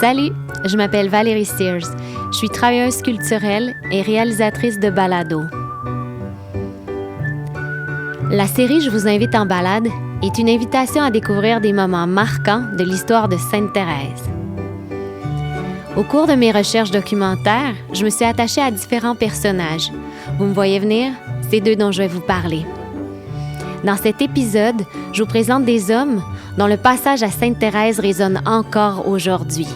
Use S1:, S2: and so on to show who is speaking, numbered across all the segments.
S1: Salut, je m'appelle Valérie Sears. Je suis travailleuse culturelle et réalisatrice de balado. La série Je vous invite en balade est une invitation à découvrir des moments marquants de l'histoire de Sainte-Thérèse. Au cours de mes recherches documentaires, je me suis attachée à différents personnages. Vous me voyez venir? C'est d'eux dont je vais vous parler. Dans cet épisode, je vous présente des hommes dont le passage à Sainte-Thérèse résonne encore aujourd'hui.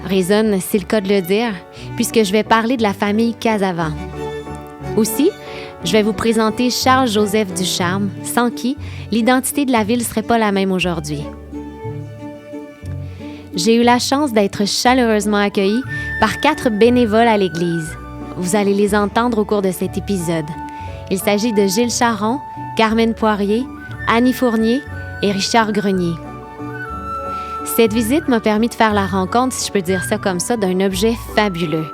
S1: Résonne, c'est le cas de le dire, puisque je vais parler de la famille Casavant. Aussi, je vais vous présenter Charles-Joseph Ducharme, sans qui l'identité de la ville ne serait pas la même aujourd'hui. J'ai eu la chance d'être chaleureusement accueillie par 4 bénévoles à l'église. Vous allez les entendre au cours de cet épisode. Il s'agit de Gilles Charron, Carmen Poirier, Annie Fournier et Richard Grenier. Cette visite m'a permis de faire la rencontre, si je peux dire ça comme ça, d'un objet fabuleux.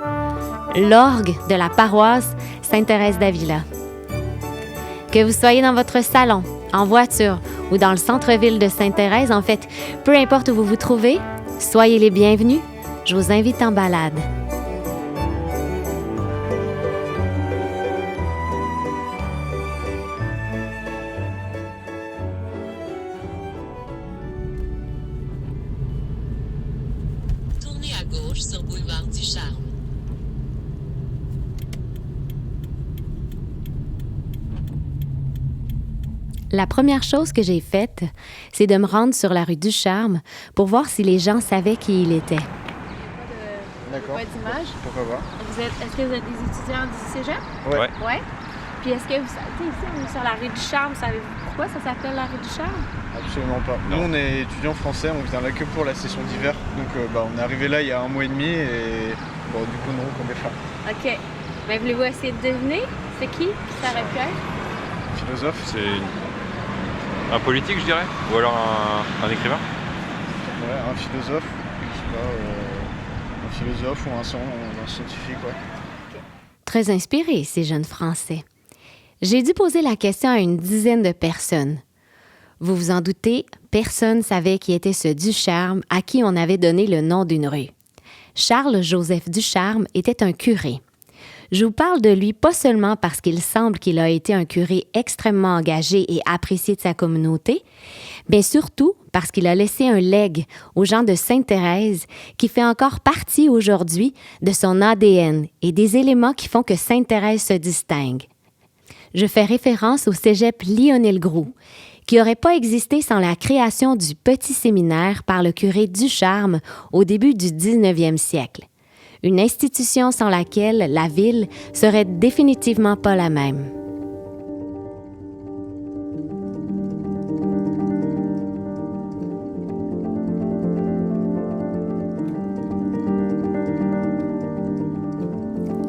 S1: L'orgue de la paroisse Sainte-Thérèse d'Avila. Que vous soyez dans votre salon, en voiture ou dans le centre-ville de Sainte-Thérèse, en fait, peu importe où vous vous trouvez, soyez les bienvenus. Je vous invite en balade.
S2: Tournez à gauche sur boulevard Ducharme.
S1: La première chose que j'ai faite, c'est de me rendre sur la rue Ducharme pour voir si les gens savaient qui il était.
S3: D'accord.
S4: Pas d'image.
S3: Pourquoi pas?
S4: Est-ce que vous êtes des étudiants du cégep?
S3: Ouais.
S4: Ouais. Puis est-ce que vous savez, ici, on est sur la rue Ducharme, savez-vous pourquoi ça s'appelle la rue Ducharme?
S3: Absolument pas. Nous, on est étudiants français, on vient là que pour la session d'hiver. Donc, on est arrivé là il y a 1 mois et demi et du coup, non, on est là.
S4: OK. Mais voulez-vous essayer de deviner? C'est qui ça aurait pu être?
S3: Philosophe?
S5: C'est un politique, je dirais, ou alors un écrivain.
S3: Ouais, un philosophe. Je sais pas, un philosophe ou un scientifique, ouais.
S1: Très inspirés, ces jeunes Français. J'ai dû poser la question à une dizaine de personnes. Vous vous en doutez, personne ne savait qui était ce Ducharme à qui on avait donné le nom d'une rue. Charles-Joseph Ducharme était un curé. Je vous parle de lui pas seulement parce qu'il semble qu'il a été un curé extrêmement engagé et apprécié de sa communauté, mais surtout parce qu'il a laissé un legs aux gens de Sainte-Thérèse qui fait encore partie aujourd'hui de son ADN et des éléments qui font que Sainte-Thérèse se distingue. Je fais référence au cégep Lionel Groulx, qui n'aurait pas existé sans la création du petit séminaire par le curé Ducharme au début du 19e siècle. Une institution sans laquelle la ville serait définitivement pas la même.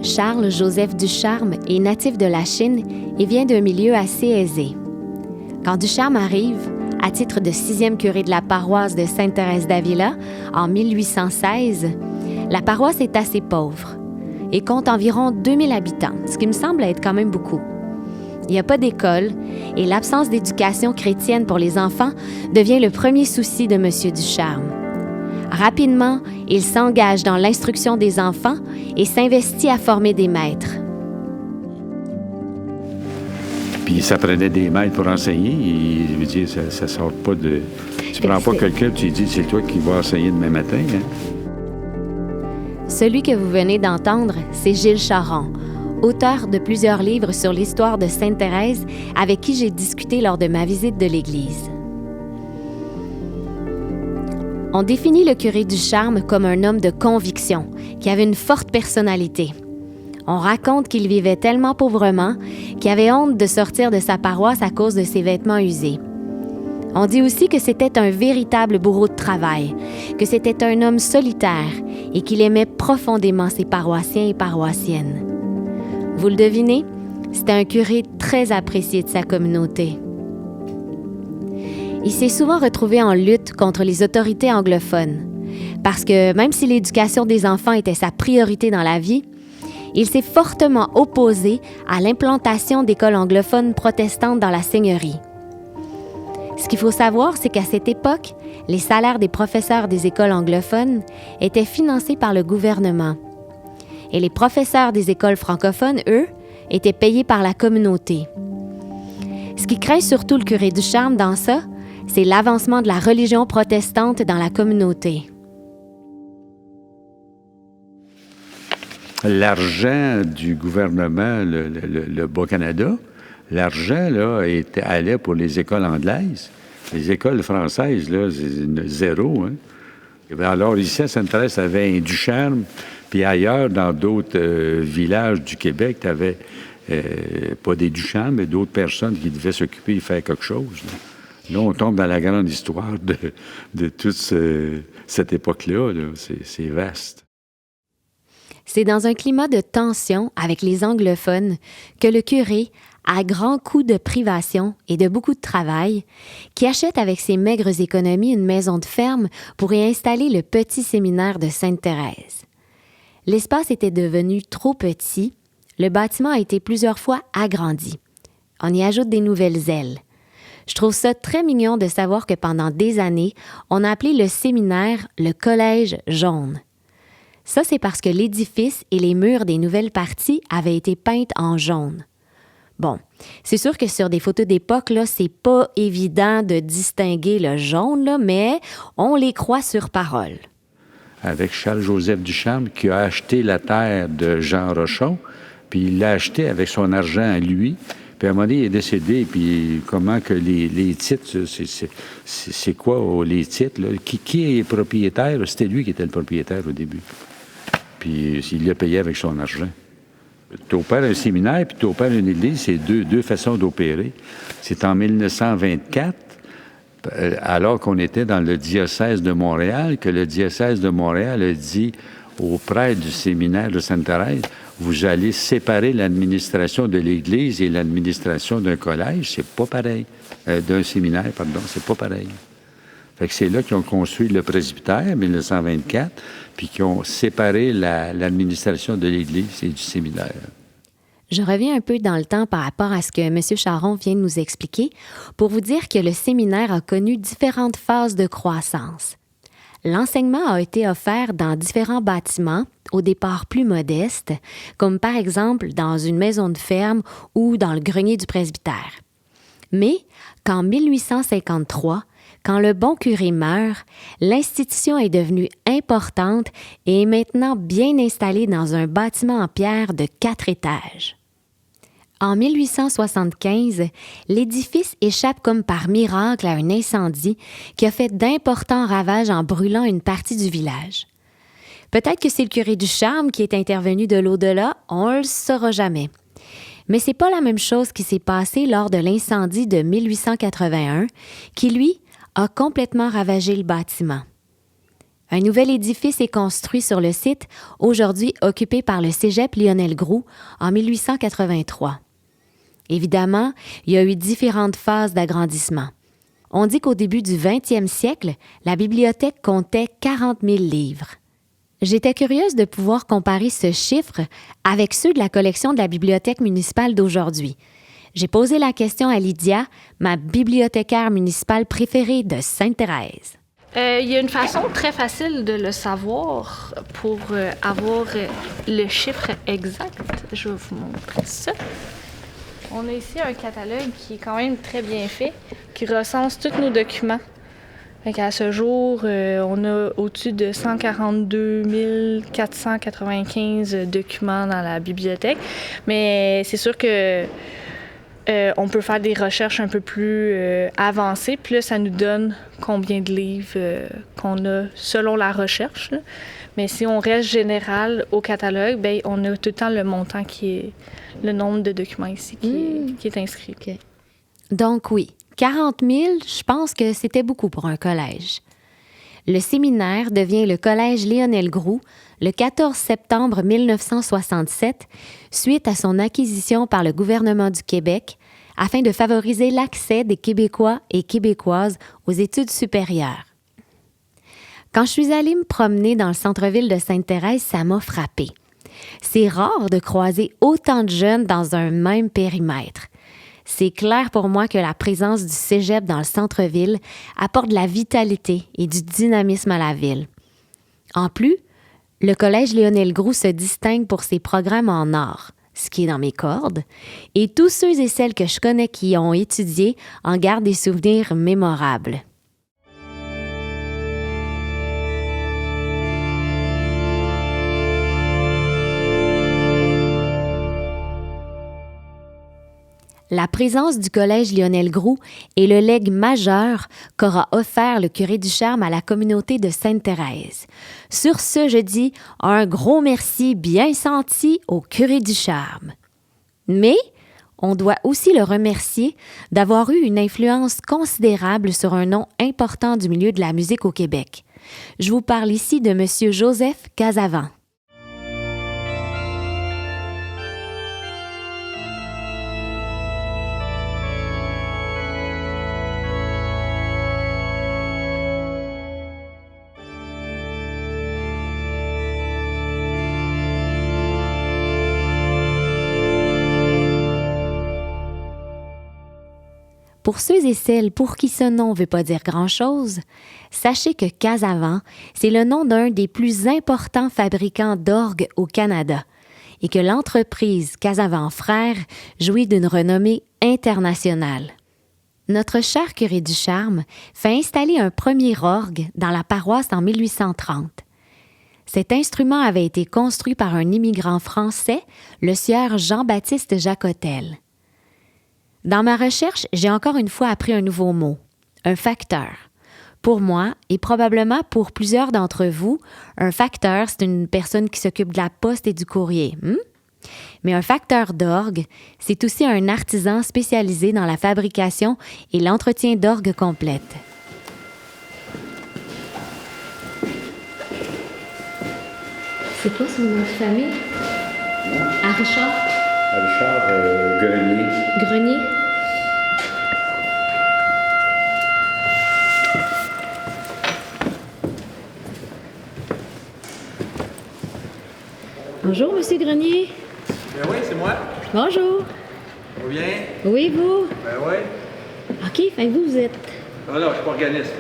S1: Charles-Joseph Ducharme est natif de la Chine et vient d'un milieu assez aisé. Quand Ducharme arrive, à titre de 6e curé de la paroisse de Sainte-Thérèse d'Avila, en 1816, la paroisse est assez pauvre et compte environ 2000 habitants, ce qui me semble être quand même beaucoup. Il n'y a pas d'école et l'absence d'éducation chrétienne pour les enfants devient le premier souci de M. Ducharme. Rapidement, il s'engage dans l'instruction des enfants et s'investit à former des maîtres.
S6: Puis ça prenait des maîtres pour enseigner. Et, je veux dire, ça sort pas de... Tu prends pas quelqu'un et tu lui dis, c'est toi qui vas enseigner demain matin. Hein?
S1: Celui que vous venez d'entendre, c'est Gilles Charron, auteur de plusieurs livres sur l'histoire de Sainte-Thérèse, avec qui j'ai discuté lors de ma visite de l'église. On définit le curé Ducharme comme un homme de conviction, qui avait une forte personnalité. On raconte qu'il vivait tellement pauvrement qu'il avait honte de sortir de sa paroisse à cause de ses vêtements usés. On dit aussi que c'était un véritable bourreau de travail, que c'était un homme solitaire et qu'il aimait profondément ses paroissiens et paroissiennes. Vous le devinez, c'était un curé très apprécié de sa communauté. Il s'est souvent retrouvé en lutte contre les autorités anglophones, parce que même si l'éducation des enfants était sa priorité dans la vie, il s'est fortement opposé à l'implantation d'écoles anglophones protestantes dans la seigneurie. Ce qu'il faut savoir, c'est qu'à cette époque, les salaires des professeurs des écoles anglophones étaient financés par le gouvernement. Et les professeurs des écoles francophones, eux, étaient payés par la communauté. Ce qui craint surtout le curé Ducharme dans ça, c'est l'avancement de la religion protestante dans la communauté.
S6: L'argent du gouvernement, le Bas-Canada, l'argent là, allait pour les écoles anglaises. Les écoles françaises, là, c'est zéro. Hein? Alors ici, à Sainte-Thérèse, tu avais un Ducharme, puis ailleurs, dans d'autres villages du Québec, tu avais pas des Ducharmes, mais d'autres personnes qui devaient s'occuper et faire quelque chose. Là, on tombe dans la grande histoire de toute cette époque-là. Là. C'est vaste.
S1: C'est dans un climat de tension avec les anglophones que le curé, à grands coups de privation et de beaucoup de travail, qui achète avec ses maigres économies une maison de ferme pour y installer le petit séminaire de Sainte-Thérèse. L'espace était devenu trop petit, le bâtiment a été plusieurs fois agrandi. On y ajoute des nouvelles ailes. Je trouve ça très mignon de savoir que pendant des années, on a appelé le séminaire le Collège jaune. Ça, c'est parce que l'édifice et les murs des nouvelles parties avaient été peintes en jaune. Bon, c'est sûr que sur des photos d'époque, là, c'est pas évident de distinguer le jaune, là, mais on les croit sur parole.
S6: Avec Charles-Joseph Ducharme, qui a acheté la terre de Jean Rochon, puis il l'a acheté avec son argent à lui. Puis à un moment donné, il est décédé, puis comment que les titres, c'est quoi les titres? Là? Qui est propriétaire? C'était lui qui était le propriétaire au début. Puis il l'a payé avec son argent. Tu opères un séminaire, puis tu opères une église, c'est deux façons d'opérer. C'est en 1924, alors qu'on était dans le diocèse de Montréal, que le diocèse de Montréal a dit aux prêtres du séminaire de Sainte-Thérèse, vous allez séparer l'administration de l'Église et l'administration d'un collège, c'est pas pareil. D'un séminaire, pardon, c'est pas pareil. Fait que c'est là qu'ils ont construit le presbytère, en 1924, puis qu'ils ont séparé l'administration de l'Église et du séminaire.
S1: Je reviens un peu dans le temps par rapport à ce que M. Charron vient de nous expliquer pour vous dire que le séminaire a connu différentes phases de croissance. L'enseignement a été offert dans différents bâtiments, au départ plus modestes, comme par exemple dans une maison de ferme ou dans le grenier du presbytère. Mais qu'en 1853, quand le bon curé meurt, l'institution est devenue importante et est maintenant bien installée dans un bâtiment en pierre de 4 étages. En 1875, l'édifice échappe comme par miracle à un incendie qui a fait d'importants ravages en brûlant une partie du village. Peut-être que c'est le curé Ducharme qui est intervenu de l'au-delà, on ne le saura jamais. Mais c'est pas la même chose qui s'est passé lors de l'incendie de 1881, qui, lui, a complètement ravagé le bâtiment. Un nouvel édifice est construit sur le site, aujourd'hui occupé par le cégep Lionel Groulx, en 1883. Évidemment, il y a eu différentes phases d'agrandissement. On dit qu'au début du 20e siècle, la bibliothèque comptait 40 000 livres. J'étais curieuse de pouvoir comparer ce chiffre avec ceux de la collection de la bibliothèque municipale d'aujourd'hui. J'ai posé la question à Lydia, ma bibliothécaire municipale préférée de Sainte-Thérèse.
S4: Il y a une façon très facile de le savoir pour avoir le chiffre exact. Je vais vous montrer ça. On a ici un catalogue qui est quand même très bien fait, qui recense tous nos documents. À ce jour, on a au-dessus de 142 495 documents dans la bibliothèque. Mais c'est sûr que on peut faire des recherches un peu plus avancées. Puis là, ça nous donne combien de livres qu'on a selon la recherche. Là. Mais si on reste général au catalogue, bien, on a tout le temps le montant qui est le nombre de documents ici qui est inscrit.
S1: Okay. Donc oui, 40 000, je pense que c'était beaucoup pour un collège. Le séminaire devient le collège Lionel Groulx le 14 septembre 1967, suite à son acquisition par le gouvernement du Québec, afin de favoriser l'accès des Québécois et Québécoises aux études supérieures. Quand je suis allée me promener dans le centre-ville de Sainte-Thérèse, ça m'a frappée. C'est rare de croiser autant de jeunes dans un même périmètre. c'est clair pour moi que la présence du cégep dans le centre-ville apporte de la vitalité et du dynamisme à la ville. En plus, le Collège Lionel Groulx se distingue pour ses programmes en art, ce qui est dans mes cordes, et tous ceux et celles que je connais qui y ont étudié en gardent des souvenirs mémorables. La présence du Collège Lionel Groulx est le legs majeur qu'aura offert le curé Ducharme à la communauté de Sainte-Thérèse. Sur ce, je dis un gros merci bien senti au curé Ducharme. Mais on doit aussi le remercier d'avoir eu une influence considérable sur un nom important du milieu de la musique au Québec. Je vous parle ici de M. Joseph Casavant. Pour ceux et celles pour qui ce nom ne veut pas dire grand-chose, sachez que Casavant, c'est le nom d'un des plus importants fabricants d'orgues au Canada et que l'entreprise Casavant Frères jouit d'une renommée internationale. Notre cher curé Ducharme fait installer un premier orgue dans la paroisse en 1830. Cet instrument avait été construit par un immigrant français, le sieur Jean-Baptiste Jacotel. Dans ma recherche, j'ai encore une fois appris un nouveau mot, un facteur. Pour moi, et probablement pour plusieurs d'entre vous, un facteur, c'est une personne qui s'occupe de la poste et du courrier. Mais un facteur d'orgue, c'est aussi un artisan spécialisé dans la fabrication et l'entretien d'orgues complètes. C'est quoi son nom de famille? À Richard?
S6: Richard Grenier.
S1: Grenier? Bonjour, Monsieur Grenier.
S7: Ben oui, c'est moi.
S1: Bonjour.
S7: Ça va bien?
S1: Oui, vous?
S7: Ben oui.
S1: OK, fait que vous êtes...
S7: Ah non, je suis pas organiste.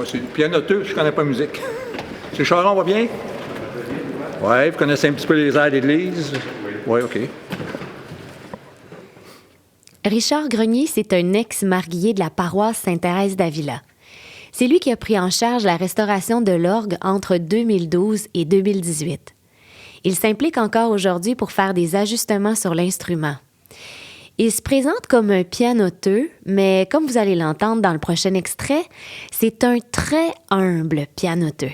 S7: C'est pianoteux, je connais pas la musique. C'est Charon, va bien? Oui, vous connaissez un petit peu les airs d'église? Oui, OK.
S1: Richard Grenier, c'est un ex-marguillier de la paroisse Sainte-Thérèse d'Avila. C'est lui qui a pris en charge la restauration de l'orgue entre 2012 et 2018. Il s'implique encore aujourd'hui pour faire des ajustements sur l'instrument. Il se présente comme un pianoteux, mais comme vous allez l'entendre dans le prochain extrait, c'est un très humble pianoteux.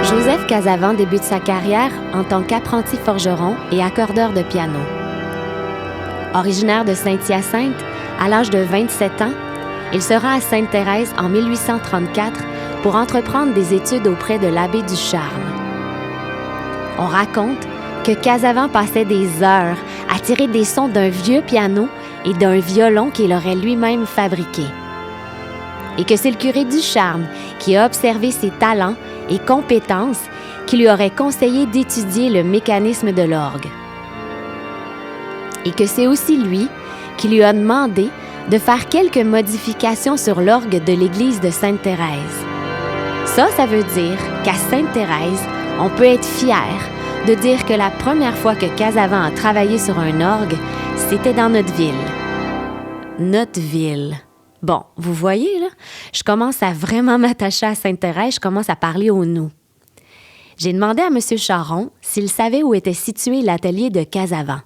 S1: Joseph Casavant débute sa carrière en tant qu'apprenti forgeron et accordeur de piano. Originaire de Saint-Hyacinthe, à l'âge de 27 ans, il se rend à Sainte-Thérèse en 1834 pour entreprendre des études auprès de l'abbé Ducharme. On raconte que Casavant passait des heures à tirer des sons d'un vieux piano et d'un violon qu'il aurait lui-même fabriqué. Et que c'est le curé Ducharme qui a observé ses talents et compétences qui lui aurait conseillé d'étudier le mécanisme de l'orgue. Et que c'est aussi lui qui lui a demandé de faire quelques modifications sur l'orgue de l'église de Sainte-Thérèse. Ça veut dire qu'à Sainte-Thérèse, on peut être fier de dire que la première fois que Casavant a travaillé sur un orgue, c'était dans notre ville. Notre ville. Bon, vous voyez, là, je commence à vraiment m'attacher à Sainte-Thérèse, je commence à parler au nous. J'ai demandé à M. Charon s'il savait où était situé l'atelier de Casavant.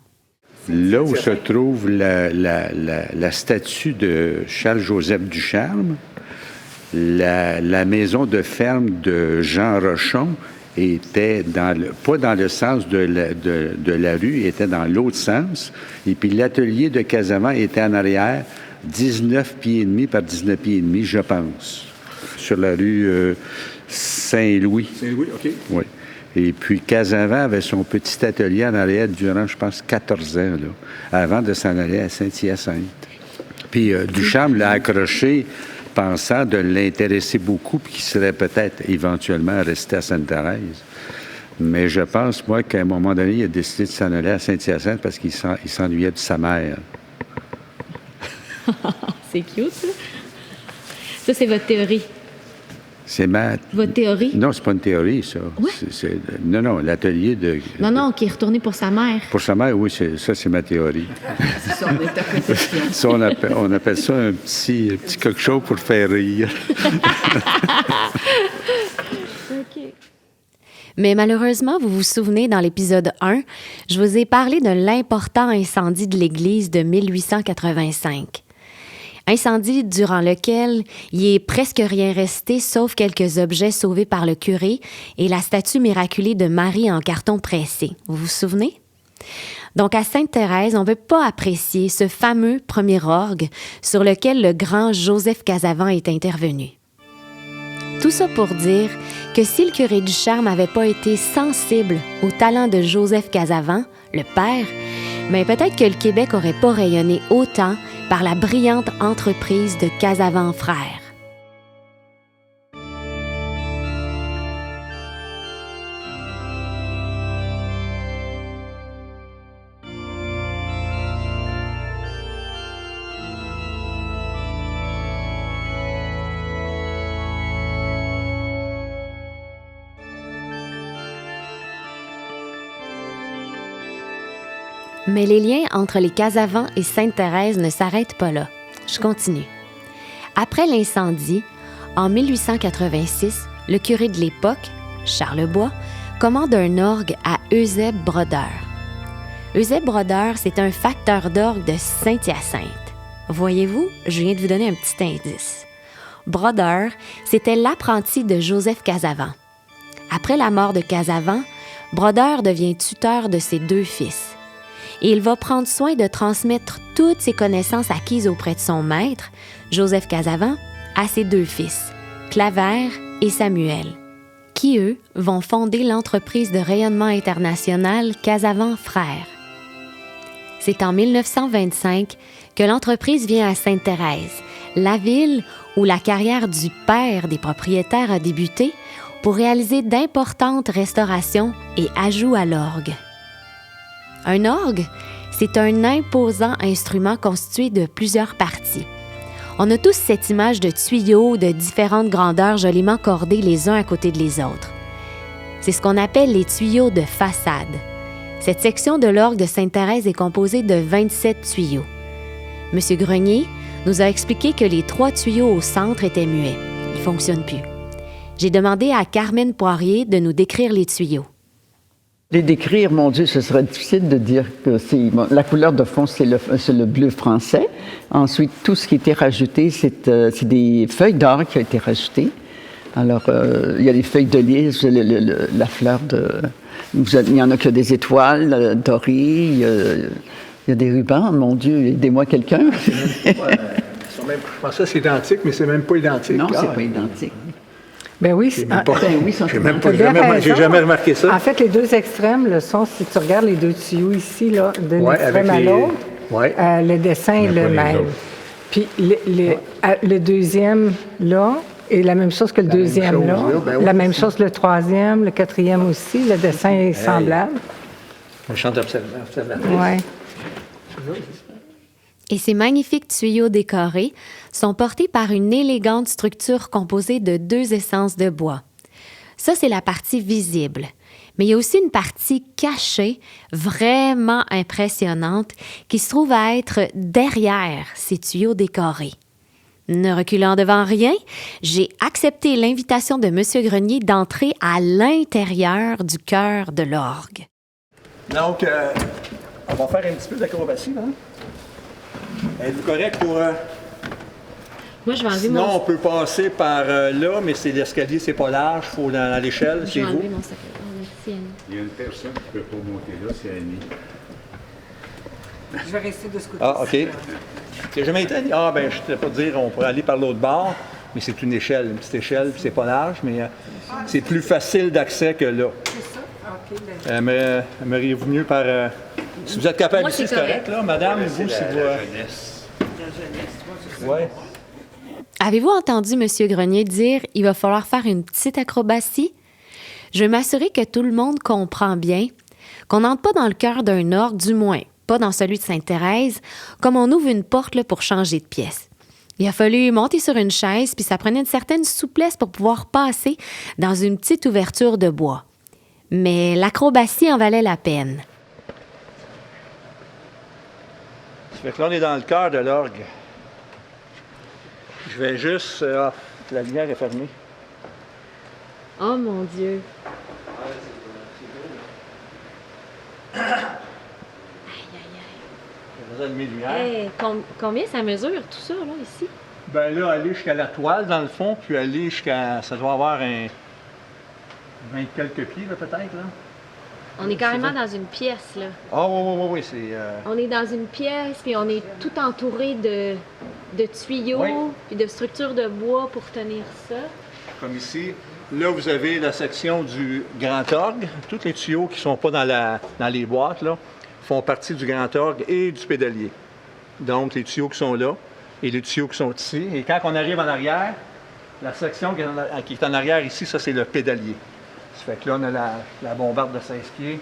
S6: Là où se trouve la statue de Charles-Joseph Ducharme, la maison de ferme de Jean Rochon était pas dans le sens de la rue, était dans l'autre sens. Et puis l'atelier de Casavant était en arrière, 19 pieds et demi par 19 pieds et demi, je pense, sur la rue Saint-Louis.
S7: Saint-Louis, OK.
S6: Oui. Et puis Casavant avait son petit atelier en arrière durant, je pense, 14 ans, là, avant de s'en aller à Saint-Hyacinthe. Puis Ducharme l'a accroché, pensant de l'intéresser beaucoup, puis qu'il serait peut-être éventuellement resté à Sainte-Thérèse. Mais je pense, moi, qu'à un moment donné, il a décidé de s'en aller à Saint-Hyacinthe parce qu'il s'ennuyait de sa mère.
S1: C'est cute, ça. Ça, c'est votre théorie.
S6: C'est
S1: Votre théorie?
S6: Non, c'est pas une théorie, ça.
S1: Ouais.
S6: Non, l'atelier de...
S1: Non, qui est retourné pour sa mère.
S6: Pour sa mère, oui, ça, c'est ma théorie.
S1: C'est son interprétation.
S6: Ça, on appelle ça un petit quelque chose pour faire rire.
S1: OK. Mais malheureusement, vous vous souvenez, dans l'épisode 1, je vous ai parlé de l'important incendie de l'église de 1885. Incendie durant lequel il est presque rien resté sauf quelques objets sauvés par le curé et la statue miraculée de Marie en carton pressé. Vous vous souvenez? Donc, à Sainte-Thérèse, on ne peut pas apprécier ce fameux premier orgue sur lequel le grand Joseph Casavant est intervenu. Tout ça pour dire que si le curé Ducharme n'avait pas été sensible au talent de Joseph Casavant, le père, bien peut-être que le Québec n'aurait pas rayonné autant par la brillante entreprise de Casavant Frères. Mais les liens entre les Casavant et Sainte-Thérèse ne s'arrêtent pas là. Je continue. Après l'incendie, en 1886, le curé de l'époque, Charles Bois, commande un orgue à Eusèbe Brodeur. Eusèbe Brodeur, c'est un facteur d'orgue de Saint-Hyacinthe. Voyez-vous, je viens de vous donner un petit indice. Brodeur, c'était l'apprenti de Joseph Casavant. Après la mort de Casavant, Brodeur devient tuteur de ses 2 fils. Et il va prendre soin de transmettre toutes ses connaissances acquises auprès de son maître, Joseph Casavant, à ses 2 fils, Claver et Samuel, qui, eux, vont fonder l'entreprise de rayonnement international Casavant Frères. C'est en 1925 que l'entreprise vient à Sainte-Thérèse, la ville où la carrière du père des propriétaires a débuté pour réaliser d'importantes restaurations et ajouts à l'orgue. Un orgue, c'est un imposant instrument constitué de plusieurs parties. On a tous cette image de tuyaux de différentes grandeurs joliment cordés les uns à côté de les autres. C'est ce qu'on appelle les tuyaux de façade. Cette section de l'orgue de Sainte-Thérèse est composée de 27 tuyaux. M. Grenier nous a expliqué que les 3 tuyaux au centre étaient muets. Ils ne fonctionnent plus. J'ai demandé à Carmen Poirier de nous décrire les tuyaux.
S8: Les décrire, mon Dieu, ce serait difficile de dire que c'est... Bon, la couleur de fond, c'est le bleu français. Ensuite, tout ce qui a été rajouté, c'est des feuilles d'or qui ont été rajoutées. Alors, il y a les feuilles de lys, la fleur de... Il y en a que des étoiles dorées, il y a des rubans. Mon Dieu, aidez-moi quelqu'un.
S7: Je pensais que c'est identique, mais c'est même pas identique.
S8: Non, c'est pas identique.
S9: Ben oui,
S7: j'ai jamais remarqué ça.
S9: En fait, les 2 extrêmes le sont, si tu regardes les 2 tuyaux ici, là, d'un extrême à l'autre, le dessin est le même. Puis le deuxième là est la même chose que le deuxième là. La même chose que le 3e, le 4e aussi. Le dessin est semblable.
S7: Un champ d'observation.
S9: Oui.
S1: Et ces magnifiques tuyaux décorés sont portés par une élégante structure composée de 2 essences de bois. Ça, c'est la partie visible. Mais il y a aussi une partie cachée, vraiment impressionnante, qui se trouve à être derrière ces tuyaux décorés. Ne reculant devant rien, j'ai accepté l'invitation de M. Grenier d'entrer à l'intérieur du cœur de l'orgue.
S7: Donc, on va faire un petit peu d'acrobatie, là. Êtes-vous correct pour
S1: Moi, je vais enlever
S7: Sinon,
S1: mon...
S7: on peut passer par là, mais c'est l'escalier, c'est pas large, il faut dans l'échelle,
S1: Je
S7: c'est
S1: vais
S7: vous.
S1: enlever mon sac. Oh, merci, Annie.
S6: Il y a une personne qui ne peut pas monter là, c'est Annie.
S9: Je vais rester de ce côté.
S7: Ah, OK. Tu n'as jamais été? Ah, ben je ne sais pas dire, on pourrait aller par l'autre bord, mais c'est une échelle, une petite échelle, puis c'est pas large, mais c'est plus facile d'accès que là.
S9: C'est ça? OK. Ben...
S7: Aimeriez-vous mieux par... si vous êtes capable
S1: Moi,
S7: ici,
S1: c'est
S7: c'est correct, là. Madame, vous, si vous...
S6: jeunesse.
S7: Ouais.
S1: Avez-vous entendu M. Grenier dire « il va falloir faire une petite acrobatie »? Je veux m'assurer que tout le monde comprend bien, qu'on n'entre pas dans le cœur d'un ordre, du moins pas dans celui de Sainte-Thérèse, comme on ouvre une porte là, pour changer de pièce. Il a fallu monter sur une chaise, puis ça prenait une certaine souplesse pour pouvoir passer dans une petite ouverture de bois. Mais l'acrobatie en valait la peine.
S7: Ça fait que là, on est dans le cœur de l'orgue. Je vais juste... la lumière est fermée.
S1: Oh mon Dieu!
S7: J'ai besoin de mes lumières.
S1: Hey, combien ça mesure tout ça, là, ici?
S7: Ben là, aller jusqu'à la toile, dans le fond, puis aller jusqu'à... Ça doit avoir un... 20 quelques pieds, là, peut-être, là.
S1: On est carrément dans une pièce, là.
S7: Ah, oui, c'est...
S1: On est dans une pièce, puis on est tout entouré de tuyaux,
S7: Oui.
S1: puis de structures de bois pour tenir ça.
S7: Comme ici. Là, vous avez la section du grand orgue. Tous les tuyaux qui ne sont pas dans les boîtes, là, font partie du grand orgue et du pédalier. Donc, les tuyaux qui sont là et les tuyaux qui sont ici. Et quand on arrive en arrière, la section qui est en arrière ici, ça, c'est le pédalier. Ça fait que là, on a la bombarde de 16 pieds.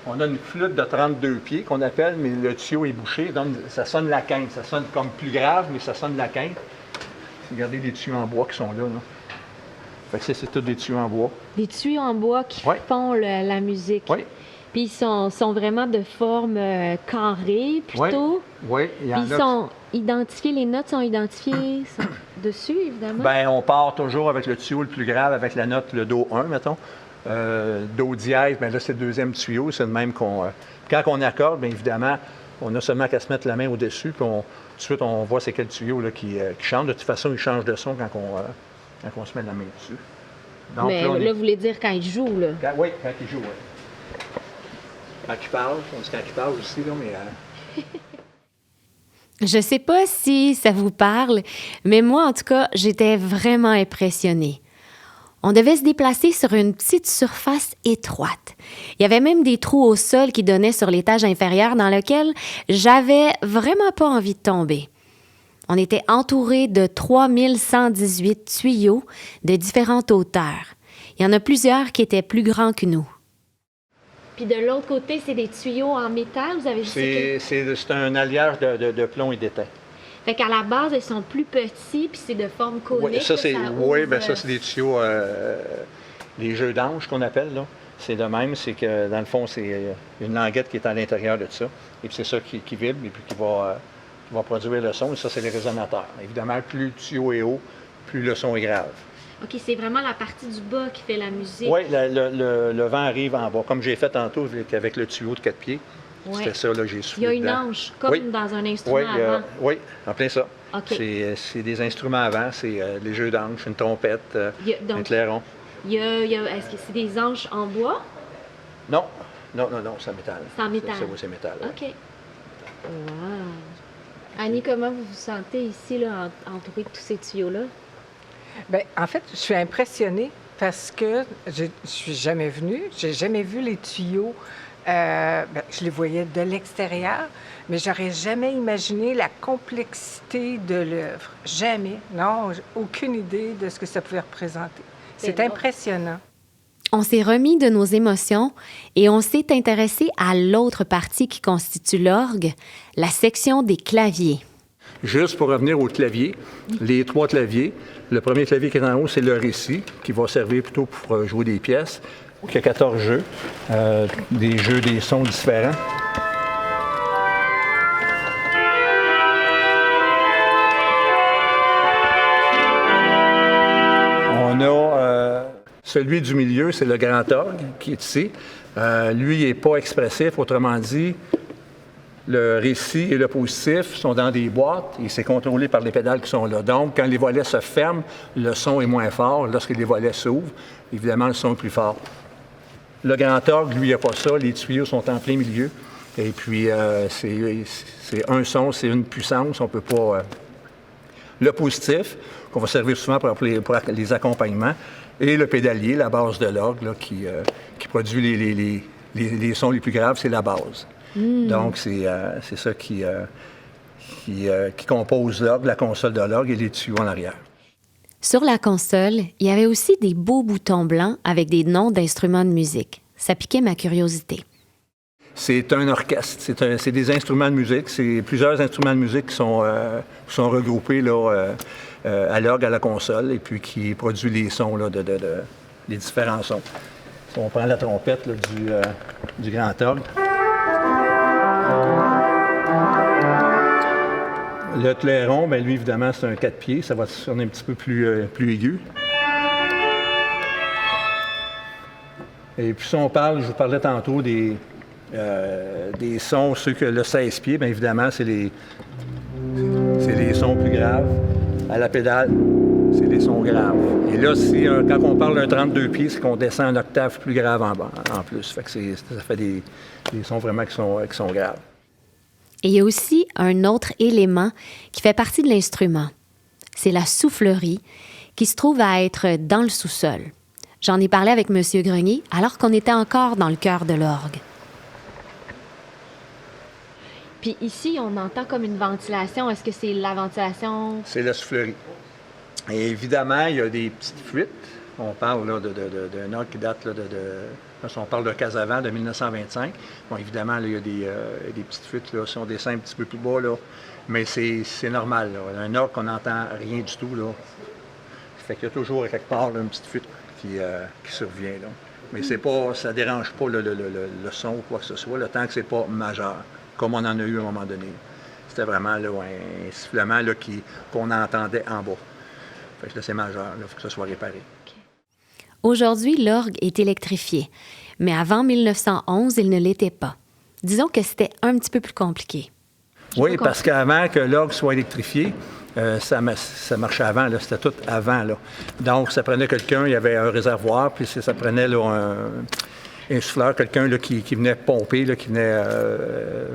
S7: On a une flûte de 32 pieds qu'on appelle, mais le tuyau est bouché. Donc, ça sonne la quinte. Ça sonne comme plus grave, mais ça sonne la quinte. Regardez les tuyaux en bois qui sont là. Fait que ça, c'est tous des tuyaux en bois.
S1: Des tuyaux en bois qui font la musique.
S7: Oui.
S1: Puis ils sont vraiment de forme carrée, plutôt.
S7: Oui, il y en a.
S1: Puis ils sont identifiés, les notes sont identifiées dessus, évidemment.
S7: Bien, on part toujours avec le tuyau le plus grave, avec la note, le Do 1, mettons. Do dièse, bien là, c'est le deuxième tuyau. C'est le même qu'on... quand on accorde, bien évidemment, on a seulement qu'à se mettre la main au-dessus, puis tout de suite, on voit c'est quel tuyau là, qui chante. De toute façon, il change de son quand on se met la main dessus. Donc,
S1: mais là, vous voulez dire quand il joue, là?
S7: Oui, quand il joue, oui. Quand il parle, on dit quand il parle aussi, là, mais...
S1: Je sais pas si ça vous parle, mais moi, en tout cas, j'étais vraiment impressionnée. On devait se déplacer sur une petite surface étroite. Il y avait même des trous au sol qui donnaient sur l'étage inférieur dans lequel j'avais vraiment pas envie de tomber. On était entouré de 3118 tuyaux de différentes hauteurs. Il y en a plusieurs qui étaient plus grands que nous. Puis de l'autre côté, c'est des tuyaux en métal, vous avez dit
S7: c'est un alliage de plomb et d'étain.
S1: Fait qu'à la base, ils sont plus petits, puis c'est de forme conique.
S7: Oui, ça, c'est
S1: ouvre...
S7: des tuyaux, les jeux d'ange qu'on appelle, là. C'est le même, c'est que dans le fond, c'est une languette qui est à l'intérieur de ça. Et puis c'est ça qui vibre et puis qui va produire le son. Et ça, c'est les résonateurs. Évidemment, plus le tuyau est haut, plus le son est grave.
S1: OK, c'est vraiment la partie du bas qui fait la musique.
S7: Oui, le vent arrive en bas. Comme j'ai fait tantôt avec le tuyau de 4 pieds.
S1: Ouais.
S7: C'était ça, là, j'ai soufflé.
S1: Il y a une
S7: dedans.
S1: anche, comme dans un instrument avant.
S7: Oui, en plein ça.
S1: Okay.
S7: C'est des instruments avant, c'est les jeux d'anches, une trompette, un clairon.
S1: Est-ce que c'est des anches en bois?
S7: Non, c'est en métal.
S1: C'est en métal?
S7: C'est métal.
S1: OK. Wow. Annie, comment vous vous sentez ici, là, entourée de tous ces tuyaux-là?
S9: Bien, en fait, je suis impressionnée parce que je ne suis jamais venue. J'ai jamais vu les tuyaux. Je les voyais de l'extérieur, mais j'aurais jamais imaginé la complexité de l'œuvre. Jamais. Non, aucune idée de ce que ça pouvait représenter. C'est impressionnant.
S1: On s'est remis de nos émotions et on s'est intéressé à l'autre partie qui constitue l'orgue, la section des claviers.
S7: Juste pour revenir au clavier, les 3 claviers. Le premier clavier qui est en haut, c'est le récit, qui va servir plutôt pour jouer des pièces. Il y a 14 jeux, des jeux, des sons différents. On a celui du milieu, c'est le grand orgue qui est ici. Lui, il n'est pas expressif, autrement dit, Le récit et le positif sont dans des boîtes et c'est contrôlé par les pédales qui sont là. Donc, quand les volets se ferment, le son est moins fort. Lorsque les volets s'ouvrent, évidemment, le son est plus fort. Le grand orgue, lui, il n'y a pas ça. Les tuyaux sont en plein milieu. Et puis, c'est un son, c'est une puissance. On peut pas... Le positif, qu'on va servir souvent pour les accompagnements, et le pédalier, la base de l'orgue, là, qui produit les sons les plus graves, c'est la base. Donc, c'est ça qui compose l'orgue, la console de l'orgue et les tuyaux en arrière.
S1: Sur la console, il y avait aussi des beaux boutons blancs avec des noms d'instruments de musique. Ça piquait ma curiosité.
S7: C'est un orchestre, c'est des instruments de musique. C'est plusieurs instruments de musique qui sont regroupés là, à l'orgue, à la console, et puis qui produisent les sons, là, les différents sons. Si on prend la trompette là, du grand orgue. Le clairon, bien, lui, évidemment, c'est un 4 pieds. Ça va sonner un petit peu plus aigu. Et puis, si on parle, je vous parlais tantôt des sons, ceux que le 16 pieds, bien évidemment, c'est les sons plus graves. À la pédale, c'est les sons graves. Et là, quand on parle d'un 32 pieds, c'est qu'on descend une octave plus grave en plus. Fait que ça fait des sons vraiment qui sont graves.
S1: Et il y a aussi un autre élément qui fait partie de l'instrument. C'est la soufflerie qui se trouve à être dans le sous-sol. J'en ai parlé avec M. Grenier alors qu'on était encore dans le cœur de l'orgue. Puis ici, on entend comme une ventilation. Est-ce que c'est la ventilation?
S7: C'est la soufflerie. Et évidemment, il y a des petites fuites. On parle là, d'un orgue qui date là, on parle de Casavant de 1925. Bon, évidemment, là, il y a des petites fuites. Là, si on descend un petit peu plus bas, là, mais c'est normal. Là. Un orgue qu'on n'entend rien du tout. Là. Ça fait qu'il y a toujours quelque part là, une petite fuite qui survient. Là. Mais ça ne dérange pas le son ou quoi que ce soit, le temps que c'est pas majeur, comme on en a eu à un moment donné. C'était vraiment là, un sifflement là, qu'on entendait en bas. Fait que là, c'est majeur, il faut que ça soit réparé.
S1: Aujourd'hui, l'orgue est électrifié, mais avant 1911, il ne l'était pas. Disons que c'était un petit peu plus compliqué.
S7: Oui, parce qu'avant que l'orgue soit électrifié, ça marchait avant, là, c'était tout avant. Là. Donc, ça prenait quelqu'un, il y avait un réservoir, puis ça prenait là, un souffleur, quelqu'un là, qui venait pomper, là, qui venait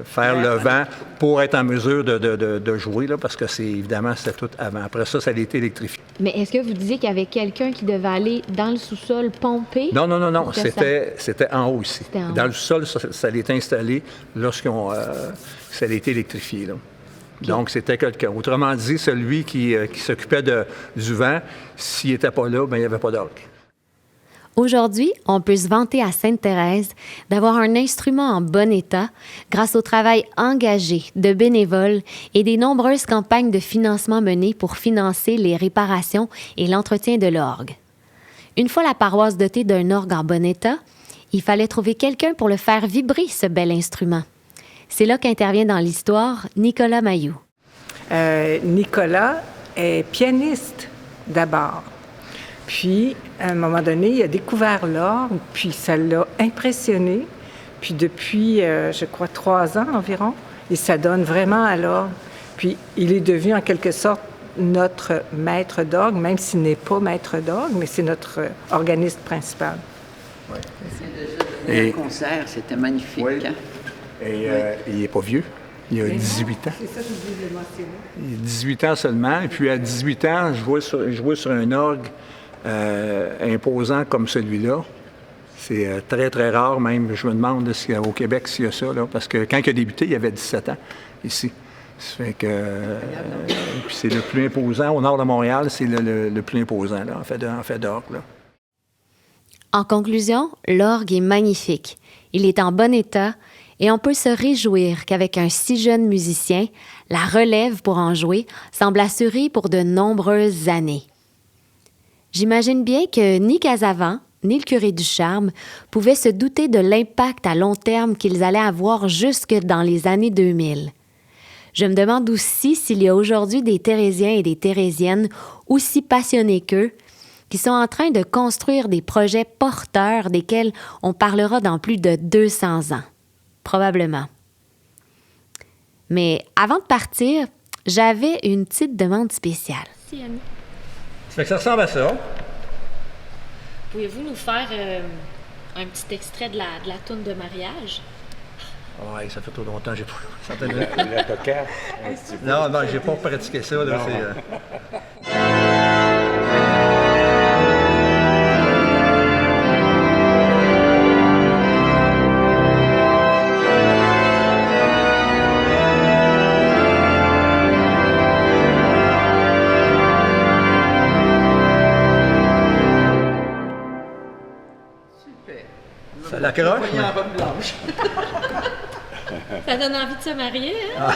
S7: faire le vent pour être en mesure de jouer, là, parce que évidemment, c'était tout avant. Après ça a été électrifié.
S1: Mais est-ce que vous disiez qu'il y avait quelqu'un qui devait aller dans le sous-sol pomper?
S7: Non. C'était en haut ici. Dans le sous-sol, ça a été installé lorsqu'on ça a été électrifié. Là. Okay. Donc, c'était quelqu'un. Autrement dit, celui qui s'occupait du vent, s'il n'était pas là, bien, il n'y avait pas d'orgue.
S1: Aujourd'hui, on peut se vanter à Sainte-Thérèse d'avoir un instrument en bon état grâce au travail engagé de bénévoles et des nombreuses campagnes de financement menées pour financer les réparations et l'entretien de l'orgue. Une fois la paroisse dotée d'un orgue en bon état, il fallait trouver quelqu'un pour le faire vibrer, ce bel instrument. C'est là qu'intervient dans l'histoire Nicolas Mailloux.
S9: Nicolas est pianiste d'abord. Puis, à un moment donné, il a découvert l'orgue, puis ça l'a impressionné. Puis depuis, je crois, 3 ans environ, il s'adonne vraiment à l'orgue. Puis il est devenu en quelque sorte notre maître d'orgue, même s'il n'est pas maître d'orgue, mais c'est notre organiste principal.
S8: Oui. C'est déjà un concert, c'était magnifique. Oui. Hein?
S7: Et il n'est pas vieux. Il a 18 ans.
S9: C'est ça que je voulais mentionner.
S7: Il a 18 ans seulement. Et puis à 18 ans, jouer sur un orgue imposant comme celui-là, c'est très, très rare. Même, je me demande au Québec s'il y a ça. Là, parce que quand il a débuté, il avait 17 ans ici. Ça fait que puis c'est le plus imposant. Au nord de Montréal, c'est le plus imposant là, en fait d'orgue. Là.
S1: En conclusion, l'orgue est magnifique. Il est en bon état et on peut se réjouir qu'avec un si jeune musicien, la relève pour en jouer semble assurée pour de nombreuses années. J'imagine bien que ni Casavant, ni le curé Ducharme pouvaient se douter de l'impact à long terme qu'ils allaient avoir jusque dans les années 2000. Je me demande aussi s'il y a aujourd'hui des Thérésiens et des Thérésiennes aussi passionnés qu'eux, qui sont en train de construire des projets porteurs desquels on parlera dans plus de 200 ans. Probablement. Mais avant de partir, j'avais une petite demande spéciale.
S4: Merci, Annie.
S7: Ça fait que ça ressemble à ça.
S4: Pouvez-vous nous faire un petit extrait de la toune de mariage?
S7: Ouais, ça fait trop longtemps, j'ai pas...
S6: La coquette.
S7: Non, j'ai pas pratiqué ça, là, Ça l'accroche?
S4: Ça donne envie de se marier, hein?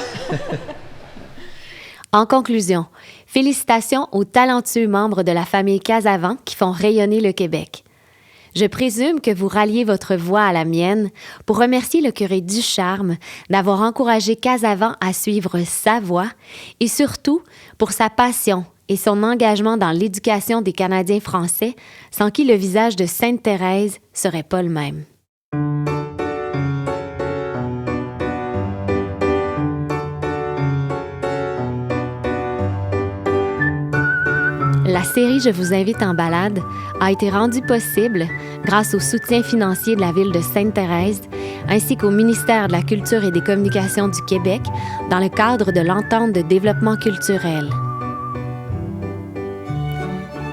S1: En conclusion, félicitations aux talentueux membres de la famille Casavant qui font rayonner le Québec. Je présume que vous ralliez votre voix à la mienne pour remercier le curé Ducharme d'avoir encouragé Casavant à suivre sa voie et surtout pour sa passion et son engagement dans l'éducation des Canadiens français, sans qui le visage de Sainte-Thérèse serait pas le même. La série Je vous invite en balade a été rendue possible grâce au soutien financier de la Ville de Sainte-Thérèse ainsi qu'au ministère de la Culture et des Communications du Québec dans le cadre de l'Entente de développement culturel.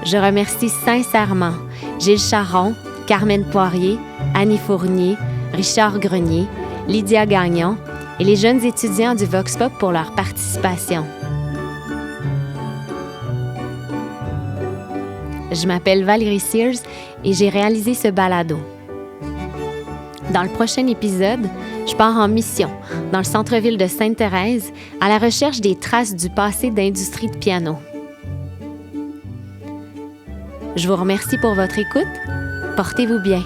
S1: Je remercie sincèrement Gilles Charron, Carmen Poirier, Annie Fournier, Richard Grenier, Lydia Gagnon et les jeunes étudiants du Vox Pop pour leur participation. Je m'appelle Valérie Sears et j'ai réalisé ce balado. Dans le prochain épisode, je pars en mission dans le centre-ville de Sainte-Thérèse à la recherche des traces du passé d'industrie de piano. Je vous remercie pour votre écoute. Portez-vous bien.